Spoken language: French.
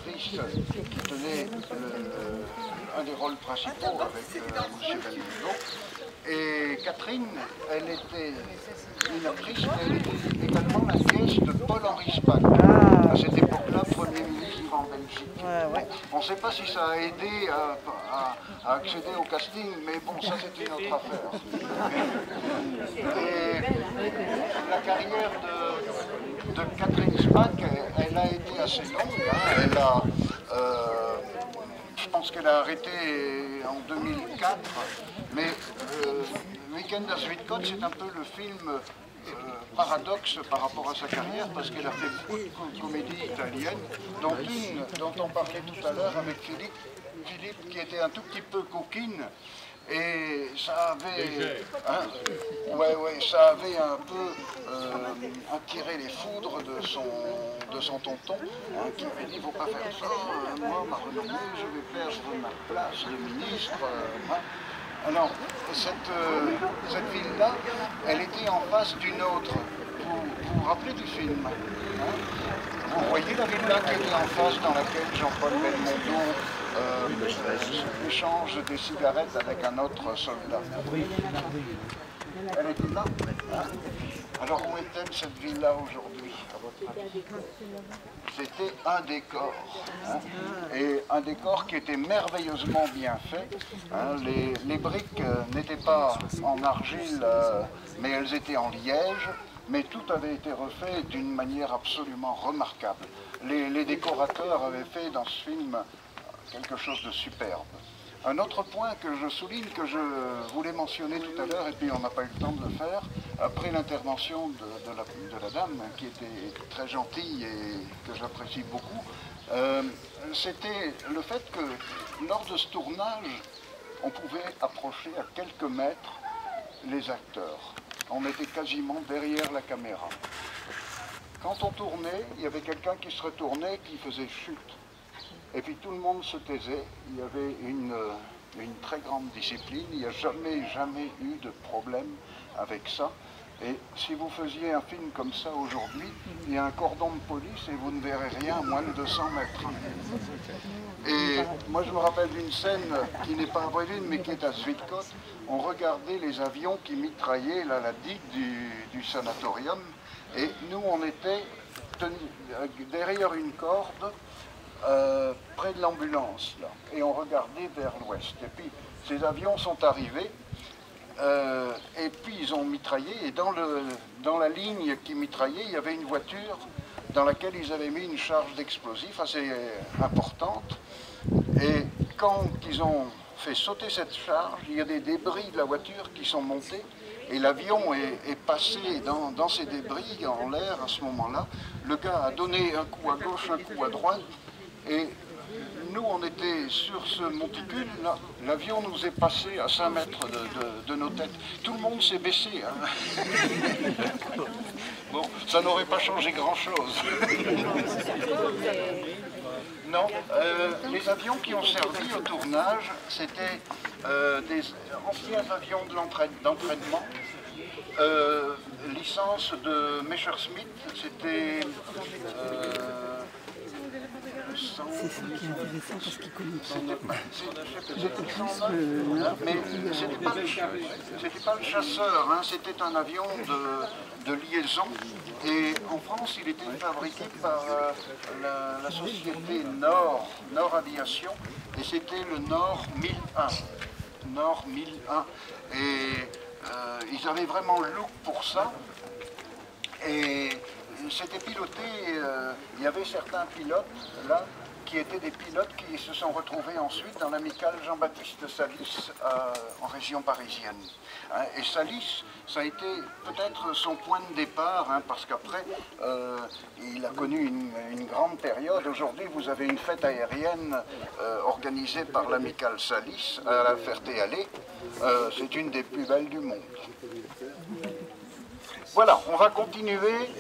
l'actrice qui tenait un des rôles principaux avec M. Belmondo. Et Catherine, elle était une actrice, mais elle était également la nièce de Paul-Henri Spaak. À cette époque-là, Premier ministre en Belgique. Bon, on ne sait pas si ça a aidé à accéder au casting, mais bon, ça c'est une autre affaire. Et la carrière de Catherine Spaak, elle a été assez longue. Hein. Elle a, je pense qu'elle a arrêté en 2004, mais Week-end à Zuidcote, c'est un peu le film paradoxe par rapport à sa carrière, parce qu'elle a fait beaucoup de comédies italiennes, dont une dont on parlait tout à l'heure avec Philippe, qui était un tout petit peu coquine, et ça avait, ça avait un peu attiré les foudres de son tonton, hein, qui avait dit, il ne faut pas faire ça, moi, ma renommée, je vais perdre ma place de ministre. Hein. Alors, cette ville-là, elle était en face d'une autre. Vous vous rappelez du film, hein? Vous voyez la villa qui était en face, dans laquelle Jean-Paul Belmondo échange des cigarettes avec un autre soldat. Elle était là, hein? Alors où est-elle cette villa aujourd'hui, à votre avis? C'était un décor, hein, et un décor qui était merveilleusement bien fait. Hein, les briques n'étaient pas en argile, mais elles étaient en liège, mais tout avait été refait d'une manière absolument remarquable. Les décorateurs avaient fait dans ce film quelque chose de superbe. Un autre point que je souligne, que je voulais mentionner tout à l'heure, et puis on n'a pas eu le temps de le faire, après l'intervention de la dame, qui était très gentille et que j'apprécie beaucoup, c'était le fait que lors de ce tournage, on pouvait approcher à quelques mètres les acteurs. On était quasiment derrière la caméra. Quand on tournait, il y avait quelqu'un qui se retournait, qui faisait chute. Et puis tout le monde se taisait, il y avait une très grande discipline, il n'y a jamais eu de problème avec ça. Et si vous faisiez un film comme ça aujourd'hui, il y a un cordon de police et vous ne verrez rien à moins de 200 mètres. Et moi je me rappelle d'une scène qui n'est pas à Bréville mais qui est à Zuidcote. On regardait les avions qui mitraillaient là, la digue du sanatorium, et nous on était derrière une corde, près de l'ambulance, là, et on regardait vers l'ouest. Et puis ces avions sont arrivés, et puis ils ont mitraillé, et dans la ligne qui mitraillait, il y avait une voiture dans laquelle ils avaient mis une charge d'explosifs assez importante, et quand ils ont fait sauter cette charge, il y a des débris de la voiture qui sont montés, et l'avion est passé dans ces débris en l'air à ce moment-là. Le gars a donné un coup à gauche, un coup à droite, et nous, on était sur ce monticule, l'avion nous est passé à 5 mètres de nos têtes. Tout le monde s'est baissé. Hein. Bon, ça n'aurait pas changé grand-chose. Non, les avions qui ont servi au tournage, c'était des anciens avions d'entraînement. Licence de Messerschmitt, c'était... c'est ça qui est intéressant parce qu'il connaît pas. Mais c'était pas le chasseur, hein, c'était un avion de liaison. Et en France, il était fabriqué par la société Nord Aviation, et c'était le Nord 1001. Nord 1001. Et ils avaient vraiment le look pour ça. Et c'était piloté, il y avait certains pilotes là qui étaient des pilotes qui se sont retrouvés ensuite dans l'amicale Jean-Baptiste Salis en région parisienne. Hein, et Salis, ça a été peut-être son point de départ, hein, parce qu'après, il a connu une grande période. Aujourd'hui, vous avez une fête aérienne organisée par l'amicale Salis à la Ferté-Alais. C'est une des plus belles du monde. Voilà, on va continuer.